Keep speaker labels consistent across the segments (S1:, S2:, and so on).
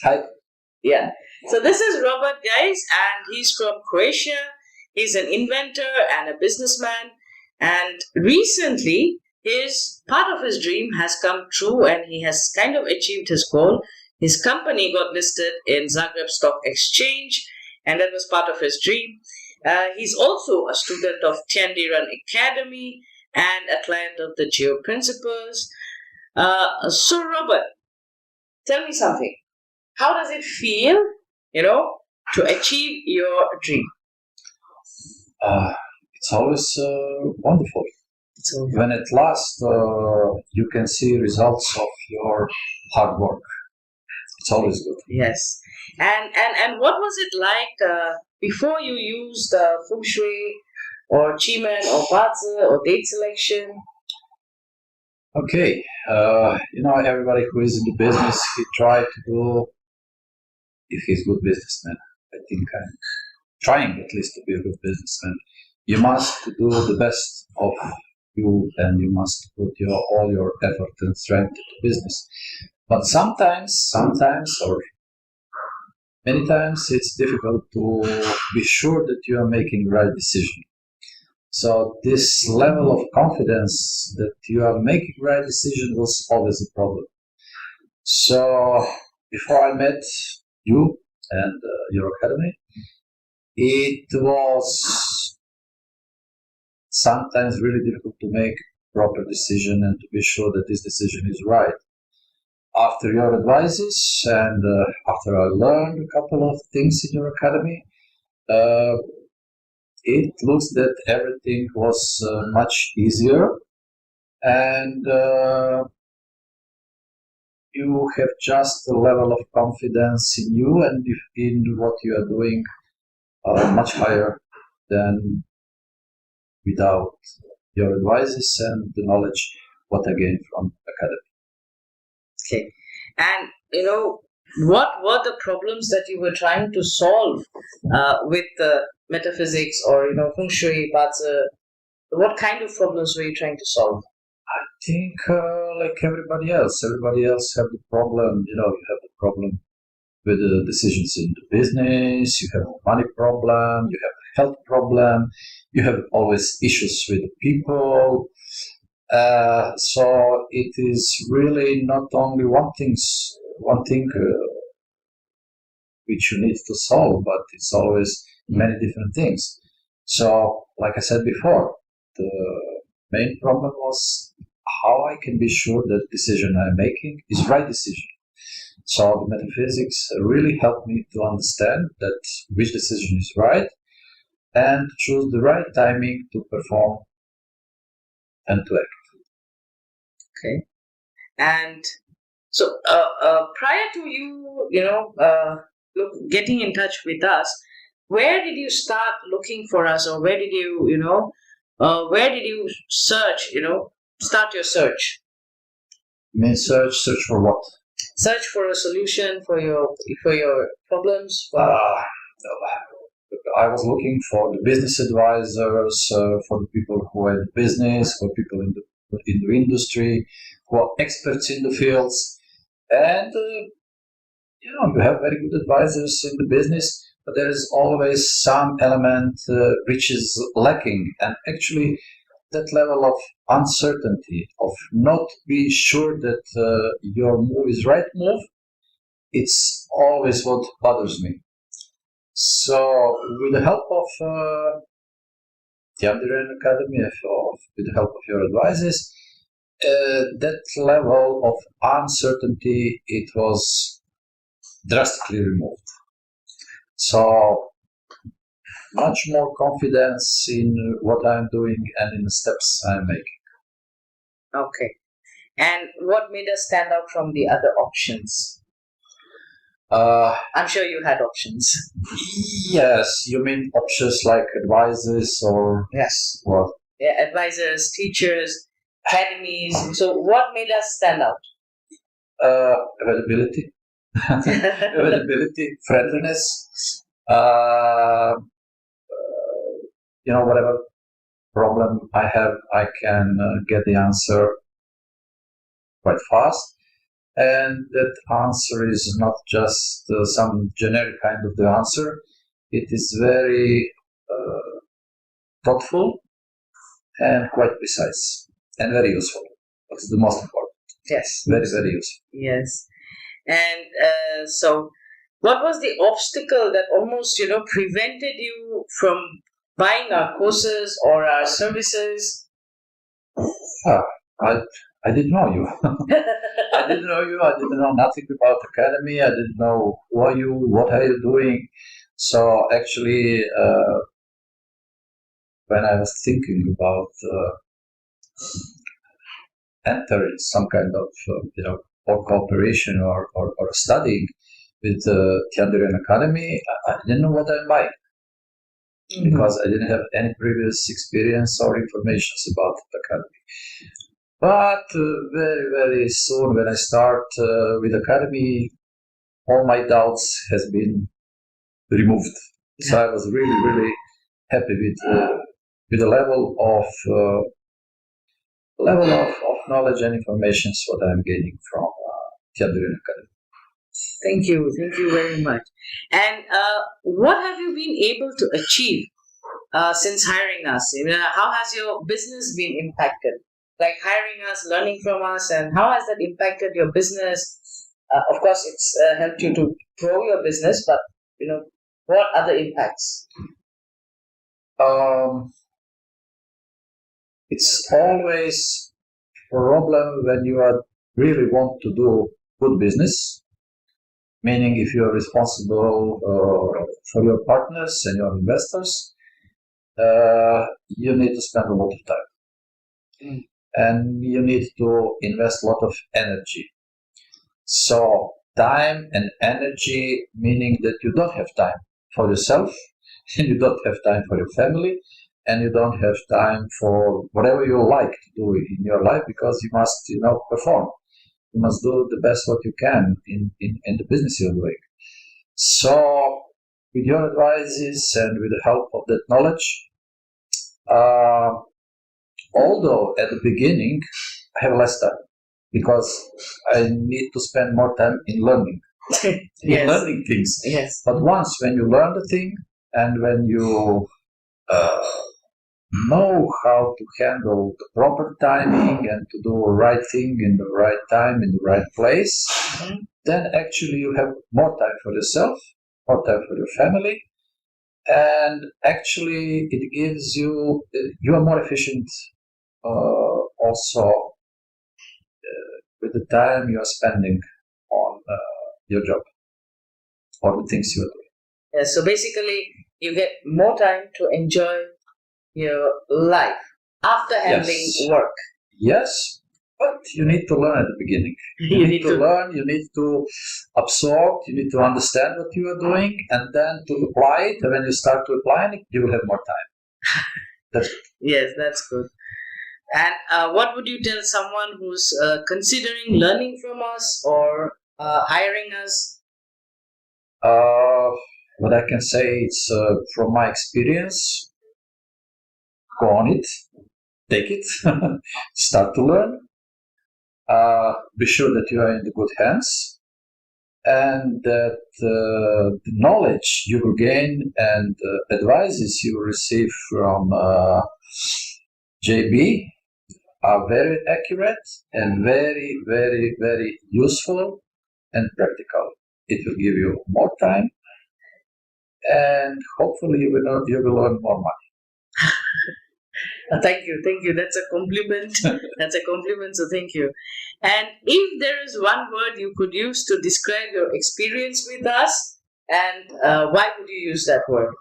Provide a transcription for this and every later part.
S1: Hi.
S2: Yeah. So this is Robert, guys, and he's from Croatia. He's an inventor and a businessman. And recently, his part of his dream has come true, and he has kind of achieved his goal. His company got listed in Zagreb Stock Exchange, and that was part of his dream. He's also a student of Chandiran Academy and a client of the Geo-Principles. So, Robert, tell me something. How does it feel, you know, to achieve your dream?
S1: It's always wonderful.
S2: So,
S1: When at last you can see results of your hard work. It's always good.
S2: yes. And what was it like before you used Feng Shui or Chiman or BaZi or date selection?
S1: Okay, everybody who is in the business, he try to do, if he's a good businessman. I think I'm trying at least to be a good businessman. You must do the best of you, and you must put all your effort and strength into business. But sometimes, or many times, it's difficult to be sure that you are making the right decision. So this level of confidence that you are making the right decision was always a problem. So before I met you and your academy, it was sometimes really difficult to make proper decision and to be sure that this decision is right. After your advices and after I learned a couple of things in your academy, it looks that everything was much easier, and you have just a level of confidence in you and in what you are doing much higher than without your advices and the knowledge what I gained from academy.
S2: Okay. And, what were the problems that you were trying to solve with the metaphysics or, Feng Shui, BaZi? What kind of problems were you trying to solve?
S1: I think like everybody else have the problem. You have the problem with the decisions in the business. You have a money problem. You have a health problem. You have always issues with the people. So it is really not only one thing which you need to solve, but it's always many different things. So, like I said before, the main problem was how I can be sure that decision I'm making is right decision. So the metaphysics really helped me to understand that which decision is right and choose the right timing to perform and to act.
S2: Okay. And so, prior to you, getting in touch with us, where did you start looking for us, or where did you, where did you search, start your search?
S1: You mean search for what?
S2: Search for a solution for your problems.
S1: I was looking for the business advisors, for the people who are in business, for people in the industry, who are experts in the fields, and you have very good advisors in the business, but there is always some element which is lacking, and actually that level of uncertainty, of not be sure that your move is right move, it's always what bothers me. So with the help of the Undervaluing Academy, with the help of your advices, that level of uncertainty, it was drastically removed. So much more confidence in what I'm doing and in the steps I'm making.
S2: Okay. And what made us stand out from the other options? I'm sure you had options.
S1: Yes, you mean options like advisors or
S2: Yes.
S1: what?
S2: Yeah, advisors, teachers, academies. So what made us stand out?
S1: Availability, friendliness. Whatever problem I have, I can get the answer quite fast. And that answer is not just some generic kind of the answer. It is very thoughtful and quite precise and very useful. That's the most important.
S2: Yes.
S1: Very, very useful.
S2: Yes. And so, what was the obstacle that almost, prevented you from buying our courses or our services?
S1: I didn't know you. I didn't know you. I didn't know nothing about Academy. I didn't know who are you, what are you doing. So actually, when I was thinking about entering some kind of, or cooperation or studying with Tiandurian Academy, I didn't know what I'm buying. Mm-hmm. Because I didn't have any previous experience or information about the Academy. But very, very soon when I start with Academy, all my doubts has been removed. Yeah. So I was really, really happy with the level of knowledge and information what I'm gaining from Tiandurian Academy.
S2: Thank you very much. And what have you been able to achieve since hiring us? How has your business been impacted? Like hiring us, learning from us, and how has that impacted your business? Of course, it's helped you to grow your business, but what other impacts?
S1: It's always a problem when you really want to do good business. Meaning, if you are responsible for your partners and your investors, you need to spend a lot of time. And you need to invest a lot of energy. So, time and energy, meaning that you don't have time for yourself, and you don't have time for your family, and you don't have time for whatever you like to do in your life, because you must, perform. You must do the best what you can in the business you're doing. So, with your advices and with the help of that knowledge, although at the beginning I have less time because I need to spend more time in learning, in learning things.
S2: Yes.
S1: But once when you learn the thing and when you know how to handle the proper timing and to do the right thing in the right time, in the right place, then actually you have more time for yourself, more time for your family, and actually it gives you are more efficient also with the time you are spending on your job or the things you are doing.
S2: Yeah, so basically you get more time to enjoy your life after handling work.
S1: Yes, but you need to learn at the beginning. You need to learn, you need to absorb, you need to understand what you are doing, and then to apply it. And when you start to apply it, you will have more time. That's good.
S2: Yes, that's good. And what would you tell someone who's considering learning from us or hiring us?
S1: What I can say is from my experience, go on it, take it, start to learn. Be sure that you are in the good hands and that the knowledge you will gain and advices you will receive from JB are very accurate and very, very, very useful and practical. It will give you more time and hopefully you will earn more money.
S2: Thank you. That's a compliment. So thank you. And if there is one word you could use to describe your experience with us, and why would you use that word?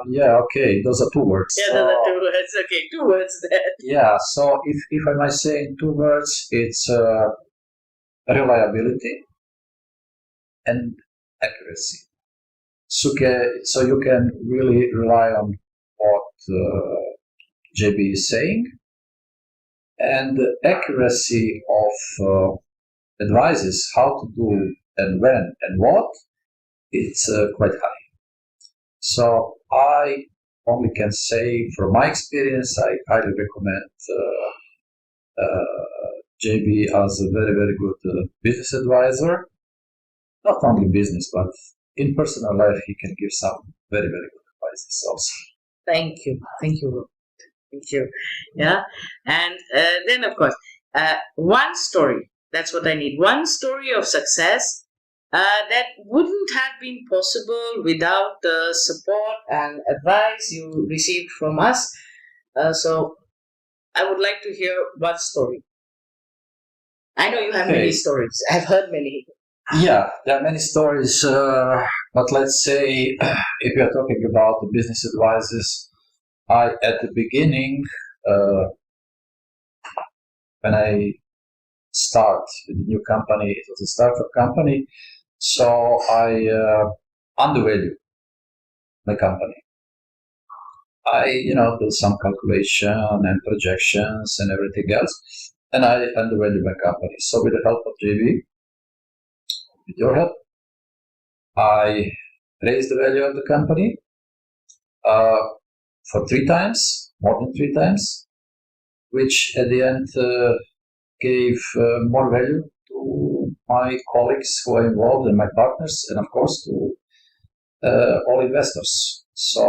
S1: Okay. Those are 2 words.
S2: Yeah, those are 2 words. Okay, 2 words there.
S1: Yeah, so if I might say in 2 words, it's reliability and accuracy. So you can really rely on what JB is saying, and the accuracy of advices how to do and when and what, it's quite high. So I only can say from my experience, I highly recommend JB as a very, very good business advisor. Not only business, but in personal life, he can give some very, very good advices also.
S2: Thank you. Thank you, Robert. Thank you. Yeah. And then, of course, one story. That's what I need. One story of success that wouldn't have been possible without the support and advice you received from us. So I would like to hear one story. I know you have many stories. I've heard many.
S1: Yeah, there are many stories. But let's say if we are talking about the business advices, at the beginning, when I start with a new company, it was a startup company, so I undervalue my company. I, do some calculation and projections and everything else, and I undervalue my company. So with the help of JB, with your help, I raised the value of the company for 3 times, more than 3 times, which at the end gave more value to my colleagues who are involved and my partners, and of course to all investors. So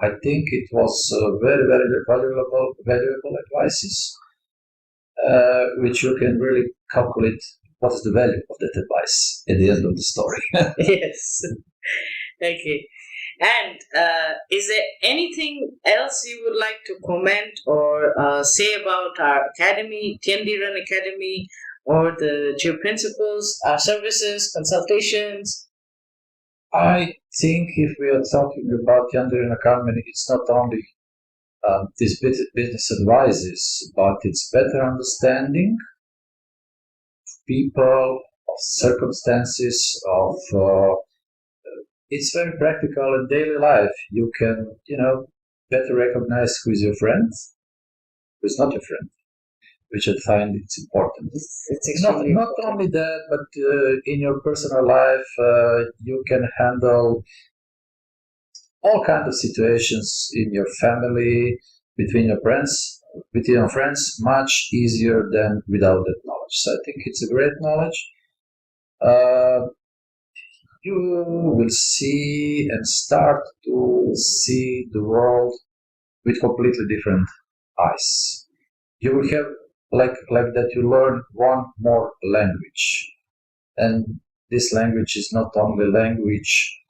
S1: I think it was very, very valuable advices, which you can really calculate what is the value of that advice at the end of the story.
S2: Yes. Okay. And is there anything else you would like to comment or say about our academy, Tiandiran Academy, or the Geo-Principles, our services, consultations?
S1: I think if we are talking about Tiandiran Academy, it's not only these business advices, but it's better understanding people, of circumstances, of it's very practical in daily life. You can, better recognize who is your friend, who is not your friend, which I find it's important.
S2: It's
S1: not only that, but in your personal life, you can handle all kinds of situations in your family, between your friends, much easier than without that knowledge. So I think it's a great knowledge. You will see and start to see the world with completely different eyes. You will have like that you learn one more language, and this language is not only language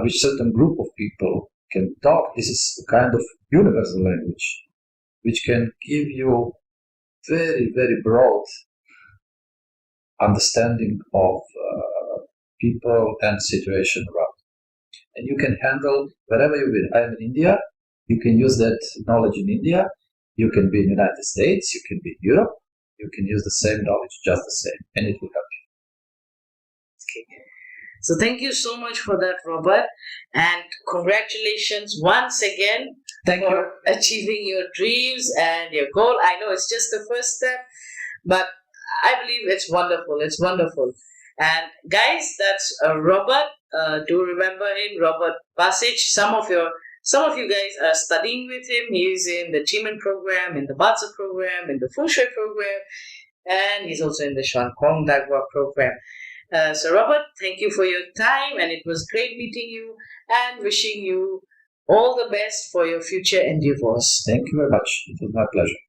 S1: which certain group of people can talk. This is a kind of universal language which can give you very, very broad understanding of people and situation around. And you can handle wherever you will. I am in India. You can use that knowledge in India. You can be in the United States. You can be in Europe. You can use the same knowledge, just the same, and it will help you.
S2: Okay. So thank you so much for that, Robert. And congratulations once again for achieving your dreams and your goal. I know it's just the first step, but I believe it's wonderful. It's wonderful. And guys, that's Robert. Do remember him, Robert Bašić. Some of you guys are studying with him. He's in the Chiman program, in the BaZi program, in the Feng Shui program, and he's also in the Shan Kong Dagwa program. So Robert, thank you for your time, and it was great meeting you and wishing you all the best for your future endeavors.
S1: Thank you very much. It was my pleasure.